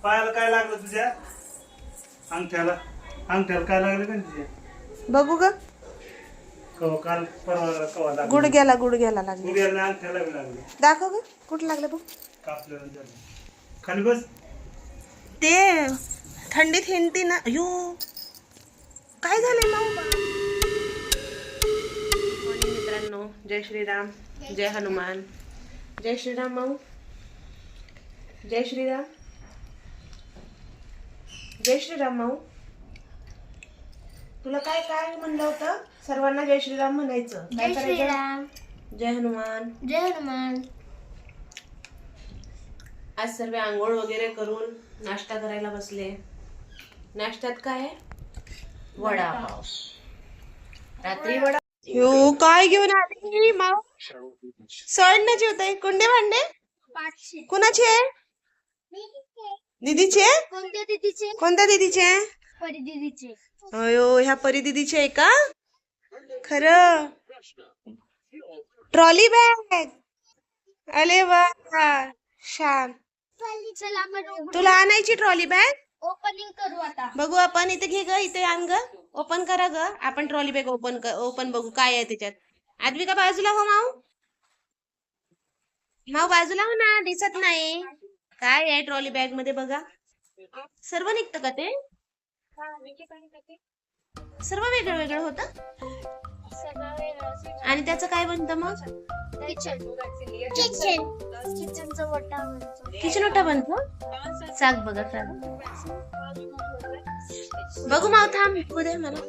पायाला काय लागलं तुझ्या? अंगठ्याला काय लागलं का तुझ्या? बघू ग. कवा काल परवा कवा लागलं? गुडघ्याला लागले. गुडघ्याला अंगठ्याला बी लागलं. दाखव ग कुठं लागलं बघ. कापलं झालं. खाली बस. ते थंडीत हिंडती ना. अयो काय झालंय माऊ? मित्रांनो, जय श्रीराम, जय हनुमान, जय श्रीराम माऊ, जय श्रीराम, जय श्रीराम माऊ. तुला काय काय म्हणलं होतं? सर्वांना जय श्रीराम म्हणायचं. काय जय श्रीराम, जय हनुमान. जय हनुमान. आज सर्व आंघोळ वगैरे करून नाश्ता करायला बसले. नाश्त्यात काय आहे? वडापाव. रात्री वडा. हो काय घेऊन आली माऊ? सळण्याचे होते कुंडे भांडे. 500. कुणाचे? दीदीचे. कोणत्या दीदीचे? कोणत्या दीदीचे? परी दीदीचे. अयो ह्या परी दीदीचे आहे का? खरं. Trolley bag. अरे वा छान. चला आपण तुला आणायची ट्रॉली बॅग. ओपनिंग करू आता. बघू आपण. इथे घे ग, इथे आण ग. ओपन करा ग. आपण ट्रॉली बॅग ओपन बघू काय आहे त्याच्यात. आद्विका बाजूला हो माऊ. माऊ बाजूला हो ना, दिसत नाही. काय आहे ट्रॉली बॅग मध्ये बघा. सर्व निघतं का ते? सर्व वेगळं वेगळं होतं. आणि त्याचं काय बनतं मग? किचनचा वटा म्हणतो. किचन ओटा बनतो. चाक बघा चाक. बघू माऊ थांब उद्या मला.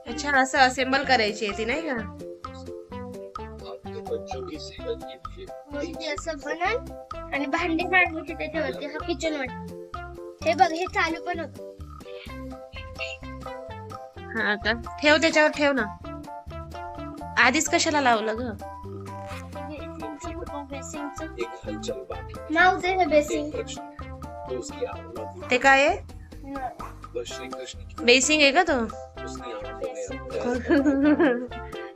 अच्छा असं असेंबल करायची आहे ती नाही का? म्हणजे असं बनल आणि भांडी काढली त्याच्यावरती. हा किचन वाट. हे बघ हे चालू पण होत. हा का? ठेव त्याच्यावर ठेव ना. आधीच कशाला लावलं ग? माऊ दे हे बेसिंग. ते काय आहे? बेसिंग आहे का तो?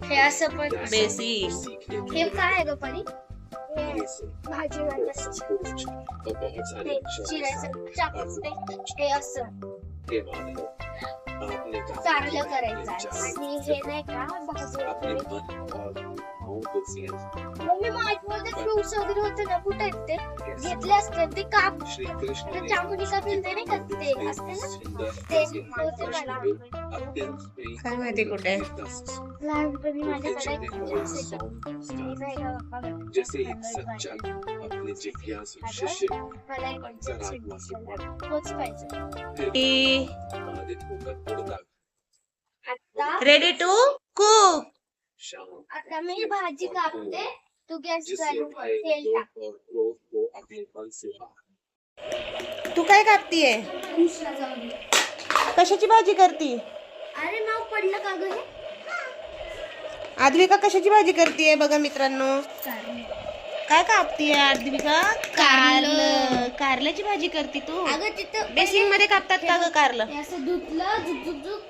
हे असं पण. बेसिंग. हे काय आहे ग परी? भाजी चिरायचं चाकूने. हे असं चांगलं करायचं. आणि हे नाही का मम्मी माझ्यामध्ये फ्रुट्स वगैरे होते ना, कुठे आहेत ते? घेतले असते ते काप चाकूने कापले ते नाही का ते असते ना, ते होते मला. काय माहिती कुठे? लहानपणी माझ्याकडे नाही का बाप्पा तोच पाहिजे. आता रेडी टू कुक. आता मी भाजी कापते. तू गॅस चालू कर. तेल टाक. तू काय कापतीये? दुसरा जाऊ दे. कशाची भाजी करती? अरे नाव पडलं का ग हे? आद्विका कशाची भाजी करतीये बघा मित्रांनो. काय कापतीये आद्विका? कारलं. कारल्याची भाजी करती तू? अगं तिथं बेसिंग मध्ये कापतात का ग कारलं? हे असं धुतलं झुक झुक झुक.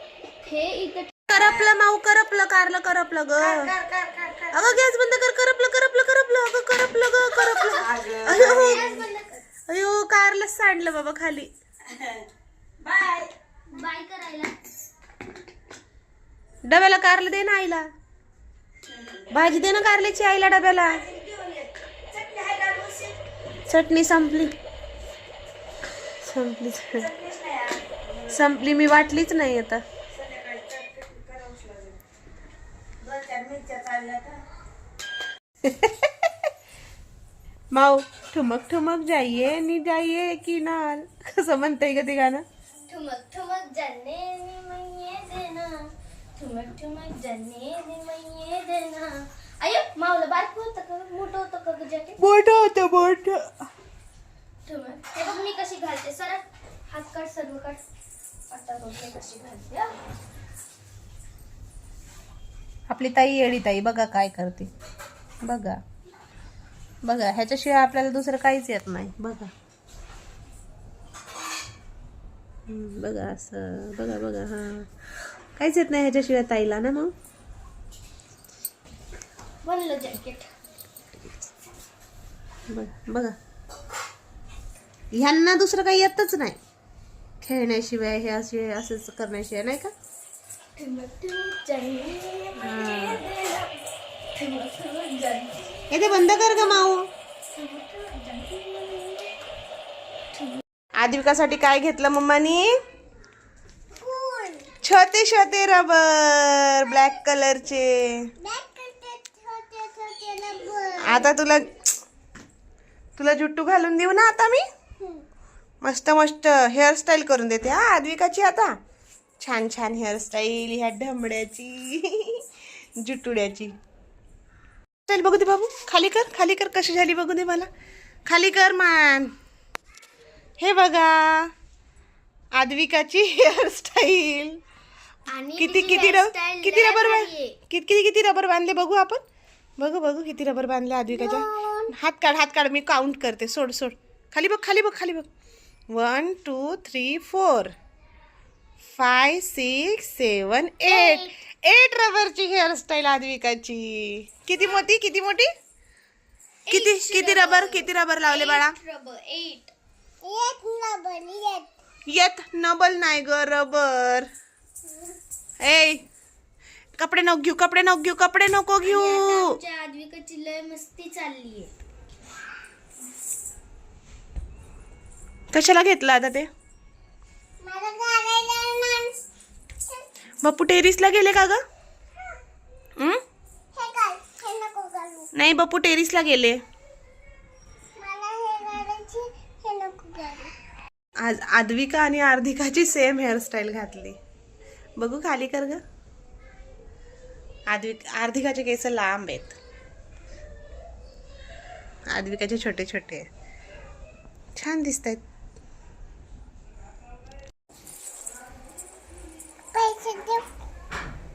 हे इथं करपलं माऊ, करपलं कारलं, करपलं ग. अगं गॅस बंद कर. करपलं करपलं करपलं. अगं करपलं ग, करपलं. अयो अयो कारलंच सांडलं बाबा खाली. बाय बाय करायला. डब्याला कारलं दे ना आईला. भाजी दे ना कारल्याची आईला डब्याला. चटणी संपली. संपली मी वाटलीच नाही आता. माऊ ठुमक ठुमक जाइए नी जाइए किनाल. कसं म्हणतंय ग ते गाणं? ठुमक ठुमक जाने नी मैये देना. ठुमक ठुमक जाने नी मैये देना. अयो माऊला बारक होतं का मोठं होतं का ग जॅकेट? मोठं होतं मोठं. ठुमक. हे बघ मी कशी घालते. सरळ हात काढ सर्व काढ. आता बघ मी कशी घालते. हा. आपली ताई येडी ताई बघा काय करते. बघा बघा ह्याच्याशिवाय आपल्याला दुसरं काहीच येत नाही. बघा बघा असं बघा बघा. हा काहीच येत नाही ह्याच्याशिवाय ताईला ना. मग बनलं जॅकेट. बघा बघा ह्यांना दुसरं काही येतच नाही खेळण्याशिवाय, हे असे असंच करण्याशिवाय, नाही का? हे ते बंद कर ग माऊ. आदिविकासाठी काय घेतलं मम्मानी? छोटे छोटे रबर ब्लॅक कलरचे. आता तुला जुट्टू घालून देऊ ना आता मी. मस्त मस्त हेअरस्टाईल करून देते हा आद्विकाची. आता छान छान हेअरस्टाईल ह्या ढमड्याची जुटुड्याची स्टाईल बघू दे बाबू. खाली कर कशी झाली बघू दे मला. खाली कर मान. हे बघा आद्विकाची हेअरस्टाईल. किती किती रबर बांधले बघू आपण. बघू किती रबर बांधले आद्विकाच्या. हात काढ मी काउंट करते. सोड खाली बघ. 1 2 3 4 5 6 7 8 रबरची हेअरस्टाईल आद्विकाची. किती मोठी किती रबर लावले बाळा? येत नबल नाही ग रबर. ए कपडे नको घेऊ. आद्विकाची लय मस्ती चालली आहे. कशाला घेतलं आता ते? बाप्पू टेरिसला गेले का ग? नाही बाप्पू टेरिसला गेले. आज आद्विका आणि आर्धिकाची सेम हेअरस्टाईल घातली. बघू खाली कर ग. आर्धिकाचे केस लांब आहेत, आद्विकाचे छोटे छोटे. छान दिसत आहेत.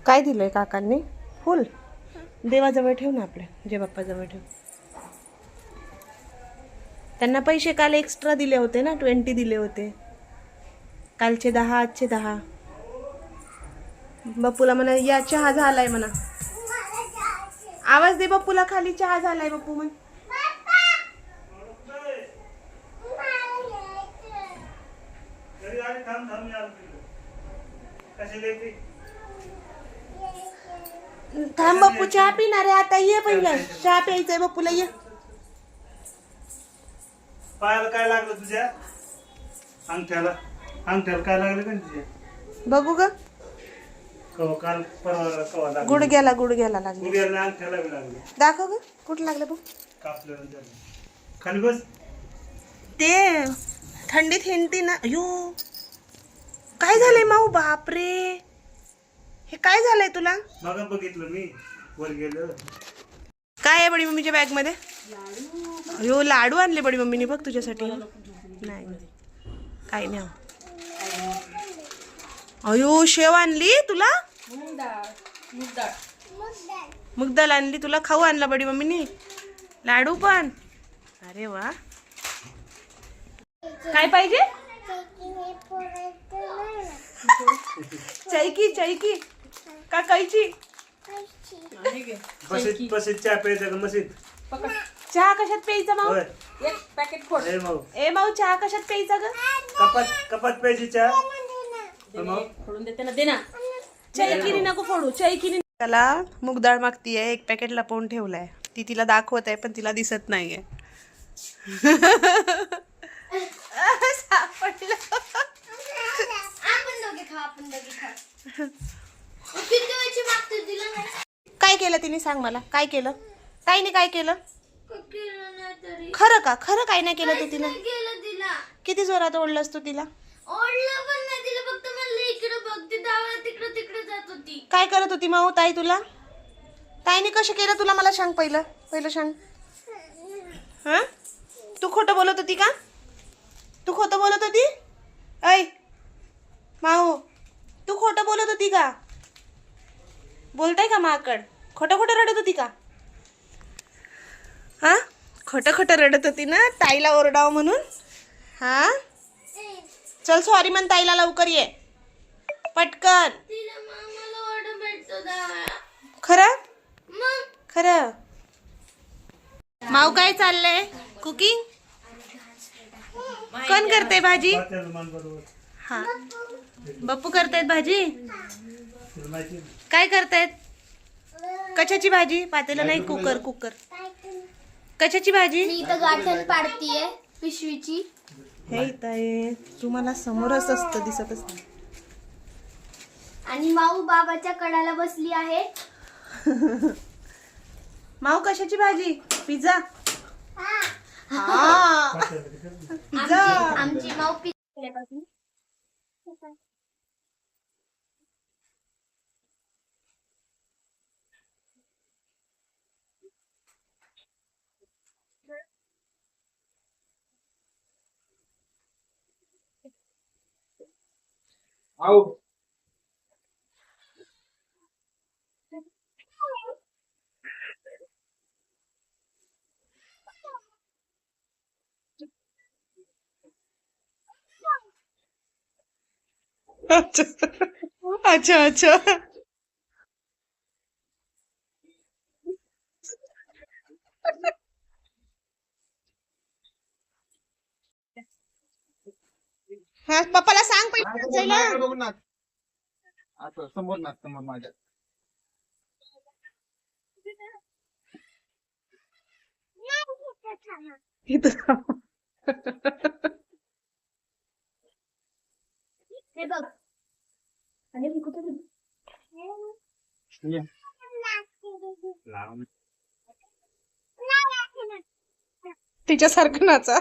काय दिलंय काकांनी? फुल देवाजवळ ठेव ना, आपल्या जे बाप्पाजवळ ठेव. त्यांना पैसे काल एक्स्ट्रा दिले होते ना, 20 दिले होते. कालचे 10, आजचे 10. बाप्पूला म्हणा या चहा झालाय म्हणा. आवाज दे बाप्पूला खाली, चहा झालाय बाप्पू म्हण. थांब बाप्पू चहा पिणार आहे आता. ये पहिलं चहा प्यायचंय बाप्पूला. ये. पायाला काय लागलं तुझ्या? अंगठ्याला काय लागलं का तुझ्या? बघू ग. काल परवा कवा लागलं? गुडघ्याला लागलं. गुडघ्याला अंगठ्याला बी लागलं. दाखव ग कुठं लागलं बघ. कापल्यानंतर खाली बस. ते थंडीत हिंडती ना. अयो काय झालंय माऊ? बापरे हे काय झालंय तुला? मग बघितलं मी वर गेलं. काय आहे बडी मम्मीच्या बॅग मध्ये? अयो लाडू आणले बडी मम्मीने बघ तुझ्यासाठी. नाही काही नाही. अयो शेव आणली तुला? मुगदाल आणली तुला. खाऊ आणला बडी मम्मीने. लाडू पण. अरे वा. काय पाहिजे? चैकी का कैची? बसीत चहा प्यायचा का मशीत? चहा कशात प्यायचा माऊ? एक पॅकेट फोड. ए माऊ चहा कशात प्यायचा ग? कपात प्यायची चहा. फोडून देते ना, दे ना. चैकीनी नको फोडू. चैकीनी. त्याला मूग डाळ मागतीये. 1 पॅकेट लपवून ठेवलाय. ती तिला दाखवत आहे पण तिला दिसत नाहीये. सापडलं. काय केलं तिने? सांग मला काय केलं? ताईने काय केलं? खरं का? खरं काय नाही केलं तू तिला? किती जोरात ओढलंस तू तिला? काय करत होती माऊ ताई तुला? ताईने कसं केलं तुला मला सांग. पहिलं सांग. हा तू खोटं बोलत होती का? तू खोटं बोलत होती? ऐ माऊ तू खोटं बोलत होती का? बोलताय का माकड? खोटं रडत होती का? हा खोटं रडत होती ना ताईला ओरडाव म्हणून. हा चल सॉरी म्हण ताईला. लवकर ये पटकन. खरं माऊ काय चाललंय? कुकिंग कोण करते भाजी? पात्याला मान बरोबर. हा बप्पू करतायत भाजी. तुला माहिती आहे काय करतायत? कशाची भाजी? पातेला नाही, कुकर कुकर. कशाची भाजी? मी इथं गाठण पाडतीये पिशवीची. हे इथं आहे, तुम्हाला समोरच असतं, दिसतच नाही. आणि माऊ बाबाच्या कडाला बसली आहे. माऊ कशाची भाजी? पिझ्झा. हा पिझ्झा. आमची माऊ अच्छा अच्छा. हा पप्पाला सांग पहिला. समोर ना समोर माझ्या हे बघ. आणि मी कुठे तिच्यासारखं नाचा.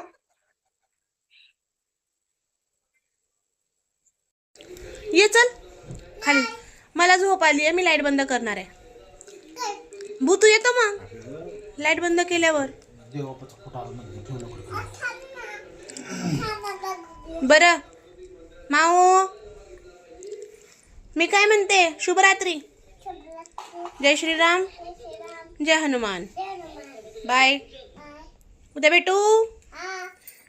ये चल खाली. मला झोप आली आहे, मी लाईट बंद करणार आहे. भू तू येतो मग लाईट बंद केल्यावर. बरं माऊ, मी काय म्हणते, शुभरात्री. जय श्रीराम, जय हनुमान. बाय. उद्या भेटू.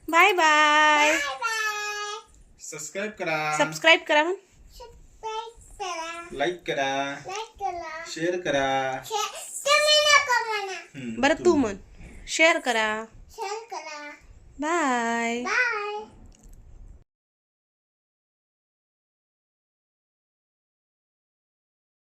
Bye bye. सबस्क्राईब करा, सबस्क्राईब करा मग. लाईक करा, शेअर करा. बरं तू म्हण शेअर करा. बाय. बाय.